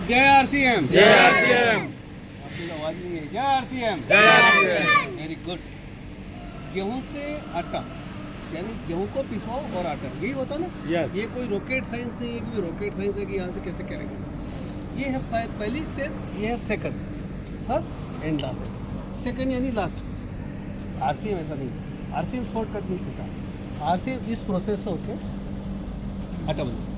जय आरसीएम। जय आरसीएम। आपकी आवाज नहीं है। जय आरसीएम। जय आरसीएम। Very good. गेहूं से आटा, यानी गेहूं को पिसवाओ और आटा, यही होता है ना। Yes. ये कोई रॉकेट साइंस नहीं है कि रॉकेट साइंस है कि यहाँ से कैसे करेंगे। ये है पहली स्टेज, ये है second, first and last. Second यानी लास्ट। आरसीएम ऐसा नहीं, आरसीएम शॉर्टकट नहीं सीखा। आरसीएम इस प्रोसेस से होके आटा बनता है।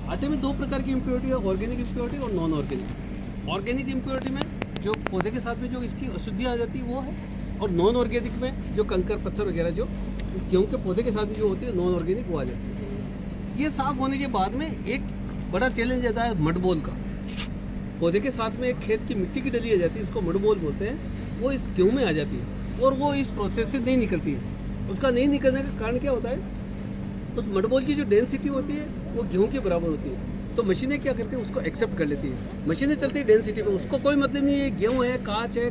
आटे में दो प्रकार की इम्प्योरिटी है, ऑर्गेनिक इम्प्योरिटी और नॉन ऑर्गेनिक। ऑर्गेनिक इम्प्योरिटी में जो पौधे के साथ में जो इसकी अशुद्धियाँ आ जाती है वो है, और नॉन ऑर्गेनिक में जो कंकर पत्थर वगैरह जो इस गेहूँ के पौधे के साथ में जो होती है नॉन ऑर्गेनिक वो आ जाती है। ये साफ होने के बाद में एक बड़ा चैलेंज आता है मडबोल का। पौधे के साथ में एक खेत की मिट्टी की डली आ जाती है, इसको मडबोल बोलते हैं। वो इस गेहूँ में आ जाती है और वो इस प्रोसेस से नहीं निकलती है। उसका नहीं निकलने का कारण क्या होता है, उस मडबोल की जो डेंसिटी होती है वो गेहूं के बराबर होती है। तो मशीनें क्या करती है, उसको एक्सेप्ट कर लेती है। मशीनें चलती है डेंसिटी पे, उसको कोई मतलब नहीं है गेहूं है कांच है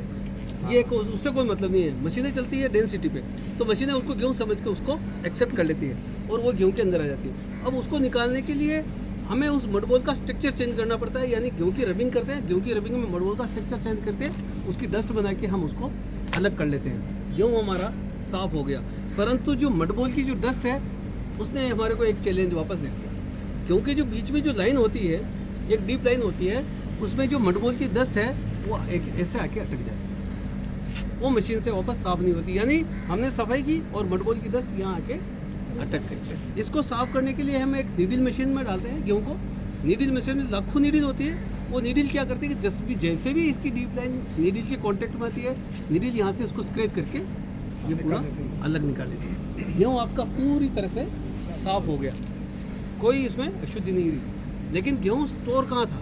ये उससे कोई मतलब नहीं है। मशीनें चलती है डेंसिटी पे, तो मशीनें उसको गेहूं समझ के उसको एक्सेप्ट कर लेती है और वो गेहूं के अंदर आ जाती है। अब उसको निकालने के लिए हमें उस मडबोल का स्ट्रक्चर चेंज करना पड़ता है, यानी गेहूं की रबिंग करते हैं। गेहूं की रबिंग में मडबोल का स्ट्रक्चर चेंज करते हैं, उसकी डस्ट बना के हम उसको अलग कर लेते हैं। गेहूँ हमारा साफ हो गया। परंतु जो मडबोल की जो डस्ट है उसने हमारे को एक चैलेंज वापस दे दिया, क्योंकि जो बीच में जो लाइन होती है, एक डीप लाइन होती है, उसमें जो मडबोल की डस्ट है वो एक ऐसे आके अटक जाती है। वो मशीन से वापस साफ नहीं होती, यानी हमने सफाई की और मडबोल की डस्ट यहाँ आके अटक गई। इसको साफ करने के लिए हम एक नीडल मशीन में डालते हैं गेहूँ को। नीडल मशीन में लाखों नीडल होती है। वो नीडल क्या करती है कि जैसे भी इसकी डीप लाइन नीडल के कॉन्टेक्ट में आती है, नीडल यहाँ से उसको स्क्रैच करके ये पूरा अलग निकाल देती है। गेहूँ आपका पूरी तरह से साफ हो गया, कोई इसमें अशुद्धि नहीं रही। लेकिन गेहूँ स्टोर कहाँ था?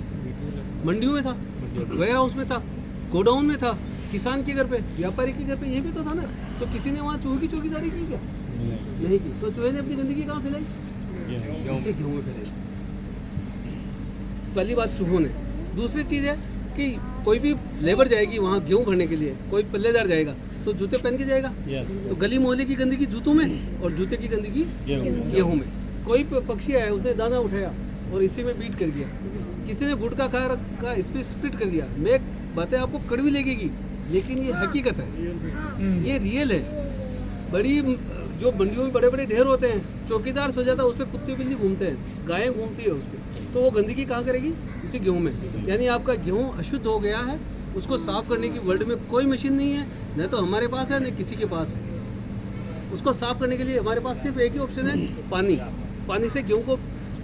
मंडियों में था, वेयर हाउस में था, गोडाउन में था, किसान के घर पे, व्यापारी के घर पे, ये भी तो था ना। तो किसी ने वहाँ चूहे की चौकीदारी की क्या? नहीं की। तो चूहे ने अपनी गंदगी कहाँ फैलाई? इसी गेहूँ में फैलाई। पहली बात चूहों ने। दूसरी चीज़ है कि कोई भी लेबर जाएगी वहाँ गेहूँ भरने के लिए, कोई पल्लेदार जाएगा तो जूते पहन के जाएगा। तो गली मोहल्ले की गंदगी जूतों में और जूते की गंदगी गेहूँ में। कोई पक्षी आया, उसने दाना उठाया और इसी में बीट कर दिया। किसी ने गुटखा खा रखा, इस पर स्प्लिट कर दिया। मैं बातें आपको कड़वी लगेगी, लेकिन ये हकीकत है, ये रियल है। बड़ी जो मंडियों में बड़े बड़े ढेर होते हैं, चौकीदार सो जाता है, उस पर कुत्ते बिल्ली घूमते हैं, गायें घूमती है उस पर, तो वो गंदगी कहाँ करेगी? उसी गेहूँ में। यानी आपका गेहूँ अशुद्ध हो गया है। उसको साफ करने की वर्ल्ड में कोई मशीन नहीं है, न तो हमारे पास है न किसी के पास है। उसको साफ करने के लिए हमारे पास सिर्फ एक ही ऑप्शन है, पानी। पानी से गेहूं को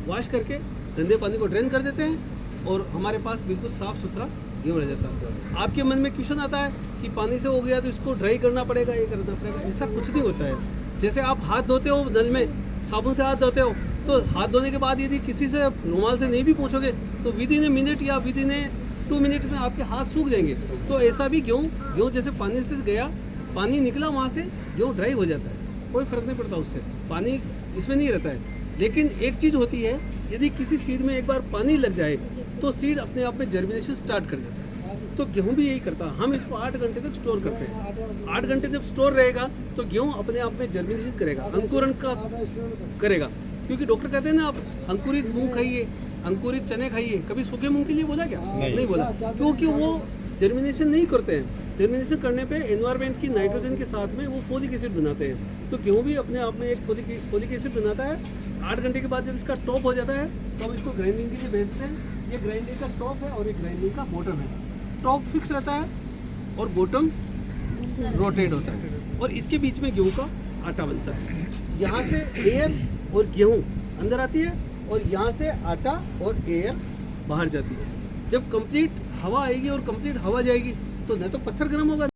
वॉश करके गंदे पानी को ड्रेन कर देते हैं और हमारे पास बिल्कुल साफ़ सुथरा गेहूँ रह जाता है। आपके मन में क्वेश्चन आता है कि पानी से हो गया तो इसको ड्राई करना पड़ेगा, ये करना पड़ेगा। ऐसा कुछ नहीं होता है। जैसे आप हाथ धोते हो नल में, साबुन से हाथ धोते हो, तो हाथ धोने के बाद यदि किसी से रुमाल से नहीं भी पूछोगे तो विद इन ए मिनट या विद इन ए 2 मिनट में आपके हाथ सूख जाएंगे। तो ऐसा भी गेहूँ जैसे पानी से गया, पानी निकला, वहाँ से गेहूँ ड्राई हो जाता है, कोई फ़र्क नहीं पड़ता उससे, पानी इसमें नहीं रहता है। लेकिन एक चीज़ होती है, यदि किसी सीड में एक बार पानी लग जाए तो सीड अपने आप में जर्मिनेशन स्टार्ट कर देता है। तो गेहूँ भी यही करता है। हम इसको 8 घंटे तक स्टोर करते हैं। 8 घंटे जब स्टोर रहेगा तो गेहूँ अपने आप में जर्मिनेशन करेगा, अंकुरण का करेगा। क्योंकि डॉक्टर कहते हैं ना, आप अंकुरित मूंग खाइए, अंकुरित चने खाइए। कभी सूखे मूंग के लिए बोला क्या? नहीं बोला, क्योंकि वो जर्मिनेशन नहीं करते हैं। जर्मिनेशन करने पे एनवायरनमेंट की नाइट्रोजन के साथ में वो फोलिक एसिड बनाते हैं। तो गेहूँ भी अपने आप में एक फोलिक एसिड बनाता है। 8 घंटे के बाद जब इसका टॉप हो जाता है तो हम इसको ग्राइंडिंग के लिए भेजते हैं। ये ग्राइंडिंग का टॉप है और ये ग्राइंडिंग का बॉटम है। टॉप फिक्स रहता है और बॉटम रोटेट होता है, और इसके बीच में गेहूँ का आटा बनता है। यहाँ से एयर और गेहूँ अंदर आती है और यहाँ से आटा और एयर बाहर जाती है। जब कंप्लीट हवा आएगी और कंप्लीट हवा जाएगी तो न तो पत्थर गर्म होगा,